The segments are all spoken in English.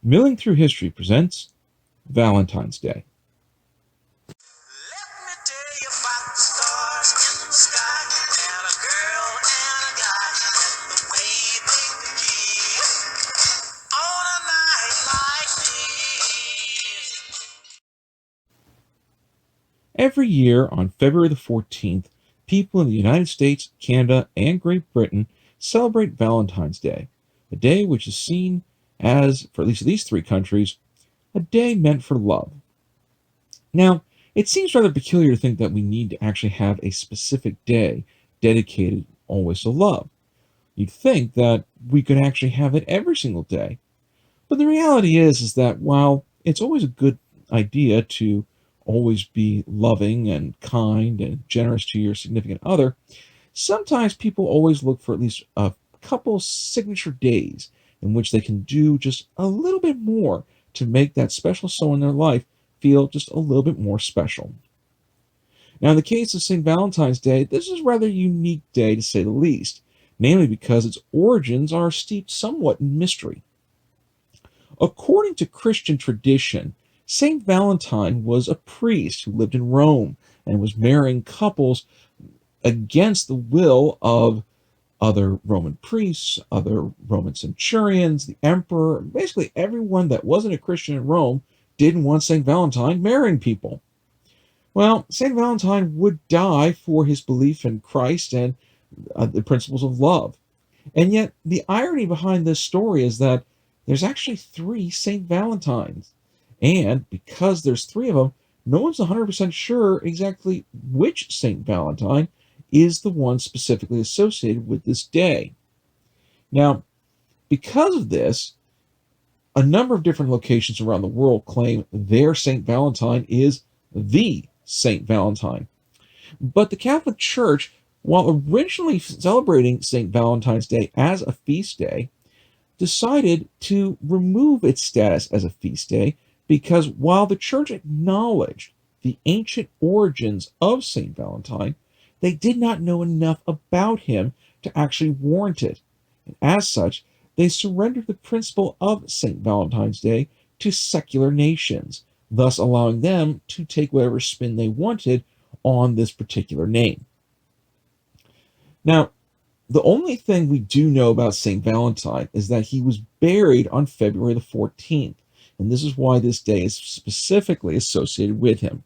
Milling Through History presents Valentine's Day. Let me tell you about the stars in the sky and a girl and a guy and the way they could kiss on a night like this. Every year on February the 14th, people in the United States, Canada, and Great Britain celebrate Valentine's Day, a day which is seen as, for at least these three countries, a day meant for love. Now, it seems rather peculiar to think that we need to actually have a specific day dedicated always to love. You'd think that we could actually have it every single day. But the reality is that while it's always a good idea to always be loving and kind and generous to your significant other, sometimes people always look for at least a couple signature days in which they can do just a little bit more to make that special someone in their life feel just a little bit more special. Now, in the case of St. Valentine's Day, this is a rather unique day to say the least, namely because its origins are steeped somewhat in mystery. According to Christian tradition, Saint Valentine was a priest who lived in Rome and was marrying couples against the will of other Roman priests, other Roman centurions, the emperor, basically everyone that wasn't a Christian in Rome didn't want Saint Valentine marrying people. Well, Saint Valentine would die for his belief in Christ and the principles of love. And yet, the irony behind this story is that there's actually three St. Valentines. And because there's three of them, no one's 100% sure exactly which St. Valentine is the one specifically associated with this day. Now, because of this, a number of different locations around the world claim their St. Valentine is the St. Valentine. But the Catholic Church, while originally celebrating St. Valentine's Day as a feast day, decided to remove its status as a feast day because while the church acknowledged the ancient origins of St. Valentine, they did not know enough about him to actually warrant it. And as such, they surrendered the principle of St. Valentine's Day to secular nations, thus allowing them to take whatever spin they wanted on this particular name. Now, the only thing we do know about St. Valentine is that he was buried on February the 14th, and this is why this day is specifically associated with him.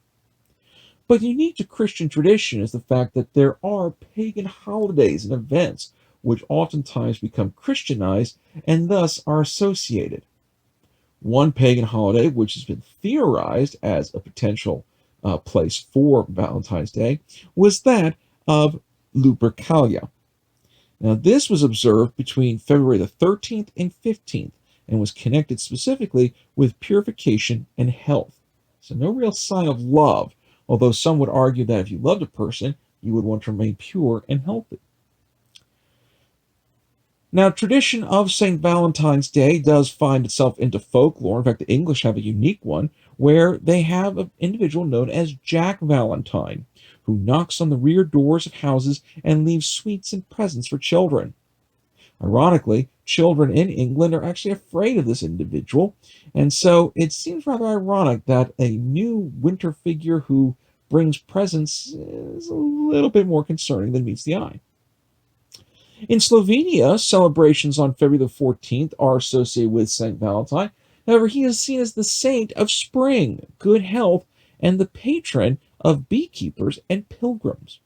But unique to Christian tradition is the fact that there are pagan holidays and events which oftentimes become Christianized and thus are associated. One pagan holiday which has been theorized as a potential place for Valentine's Day was that of Lupercalia. Now, this was observed between February the 13th and 15th and was connected specifically with purification and health. So, no real sign of love, although some would argue that if you loved a person, you would want to remain pure and healthy. Now, tradition of St. Valentine's Day does find itself into folklore. In fact, the English have a unique one where they have an individual known as Jack Valentine, who knocks on the rear doors of houses and leaves sweets and presents for children. Ironically, children in England are actually afraid of this individual, and so it seems rather ironic that a new winter figure who brings presents is a little bit more concerning than meets the eye. In Slovenia, celebrations on February the 14th are associated with St. Valentine. However, he is seen as the saint of spring, good health, and the patron of beekeepers and pilgrims.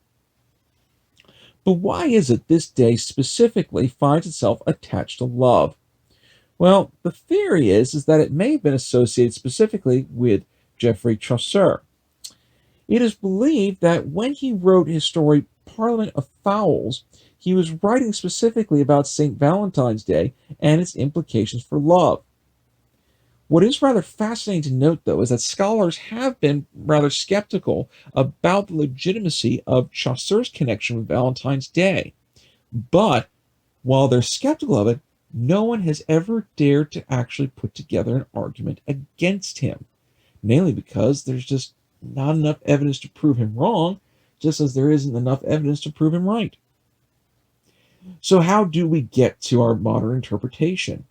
But why is it this day specifically finds itself attached to love? Well, the theory is that it may have been associated specifically with Geoffrey Chaucer. It is believed that when he wrote his story Parliament of Fowls, he was writing specifically about St. Valentine's Day and its implications for love. What is rather fascinating to note, though, is that scholars have been rather skeptical about the legitimacy of Chaucer's connection with Valentine's Day. But while they're skeptical of it, no one has ever dared to actually put together an argument against him, mainly because there's just not enough evidence to prove him wrong, just as there isn't enough evidence to prove him right. So, how do we get to our modern interpretation?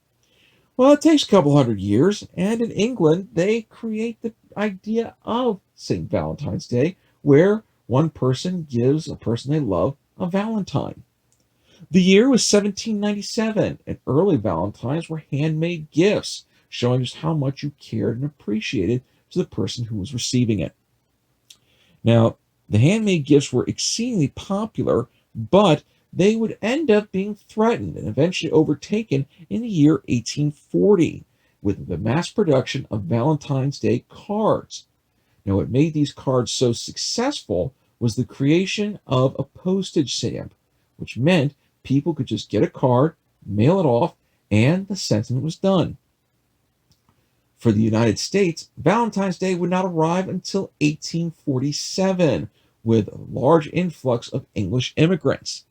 Well, it takes a couple hundred years, and in England, they create the idea of St. Valentine's Day, where one person gives a person they love a Valentine. The year was 1797, and early Valentines were handmade gifts, showing just how much you cared and appreciated to the person who was receiving it. Now, the handmade gifts were exceedingly popular, but they would end up being threatened and eventually overtaken in the year 1840 with the mass production of Valentine's Day cards. Now, what made these cards so successful was the creation of a postage stamp, which meant people could just get a card, mail it off, and the sentiment was done. For the United States, Valentine's Day would not arrive until 1847 with a large influx of English immigrants.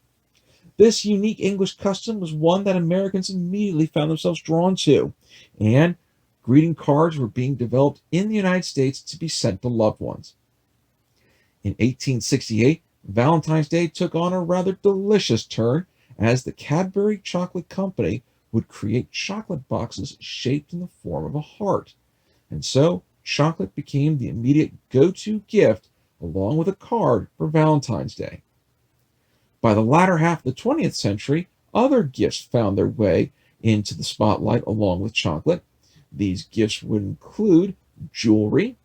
This unique English custom was one that Americans immediately found themselves drawn to, and greeting cards were being developed in the United States to be sent to loved ones. In 1868, Valentine's Day took on a rather delicious turn as the Cadbury Chocolate Company would create chocolate boxes shaped in the form of a heart. And so, chocolate became the immediate go to gift along with a card for Valentine's Day. By the latter half of the 20th century, other gifts found their way into the spotlight along with chocolate. These gifts would include jewelry,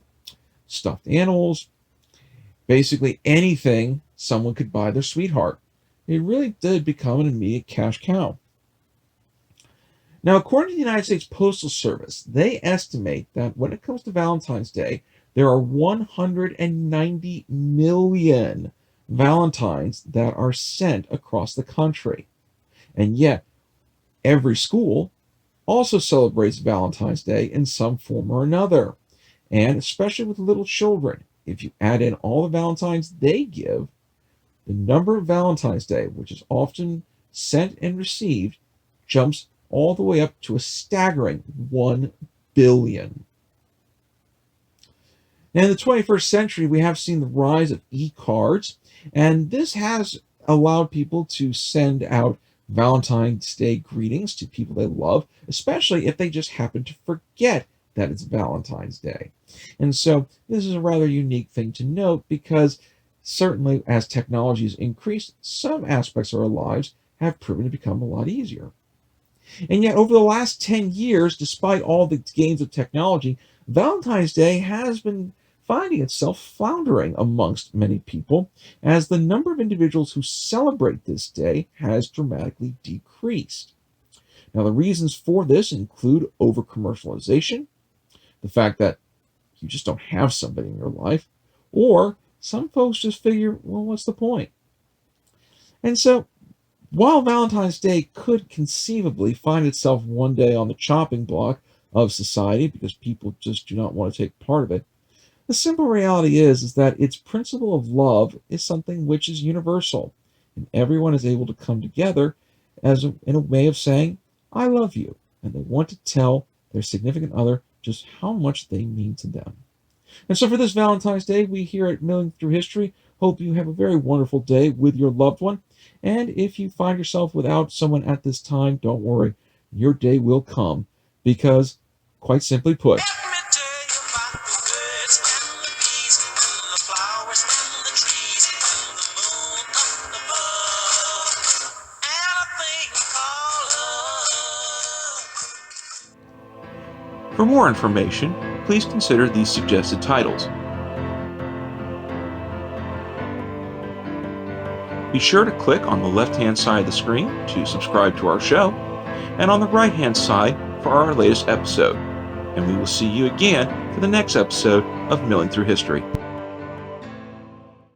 stuffed animals, basically anything someone could buy their sweetheart. It really did become an immediate cash cow. Now, according to the United States Postal Service, they estimate that when it comes to Valentine's Day, there are 190 million Valentines that are sent across the country. And yet, every school also celebrates Valentine's Day in some form or another. And especially with little children, if you add in all the Valentines they give, the number of Valentine's Day, which is often sent and received, jumps all the way up to a staggering 1 billion. Now, in the 21st century, we have seen the rise of e-cards, and this has allowed people to send out Valentine's Day greetings to people they love, especially if they just happen to forget that it's Valentine's Day. And so this is a rather unique thing to note because certainly as technology has increased, some aspects of our lives have proven to become a lot easier. And yet, over the last 10 years, despite all the gains of technology, Valentine's Day has been finding itself floundering amongst many people as the number of individuals who celebrate this day has dramatically decreased. Now, the reasons for this include over commercialization, the fact that you just don't have somebody in your life, or some folks just figure, well, what's the point? And so, while Valentine's Day could conceivably find itself one day on the chopping block of society because people just do not want to take part of it, the simple reality is that its principle of love is something which is universal, and everyone is able to come together in a way of saying, I love you, and they want to tell their significant other just how much they mean to them. And so for this Valentine's Day, we here at Milling Through History hope you have a very wonderful day with your loved one. And if you find yourself without someone at this time, don't worry, your day will come because, quite simply put, Let me tell you about the birds and the bees and the flowers and the trees and the moon up above and a thing called love. for more information, please consider these suggested titles. Be sure to click on the left-hand side of the screen to subscribe to our show, and on the right-hand side for our latest episode. And we will see you again for the next episode of Milling Through History.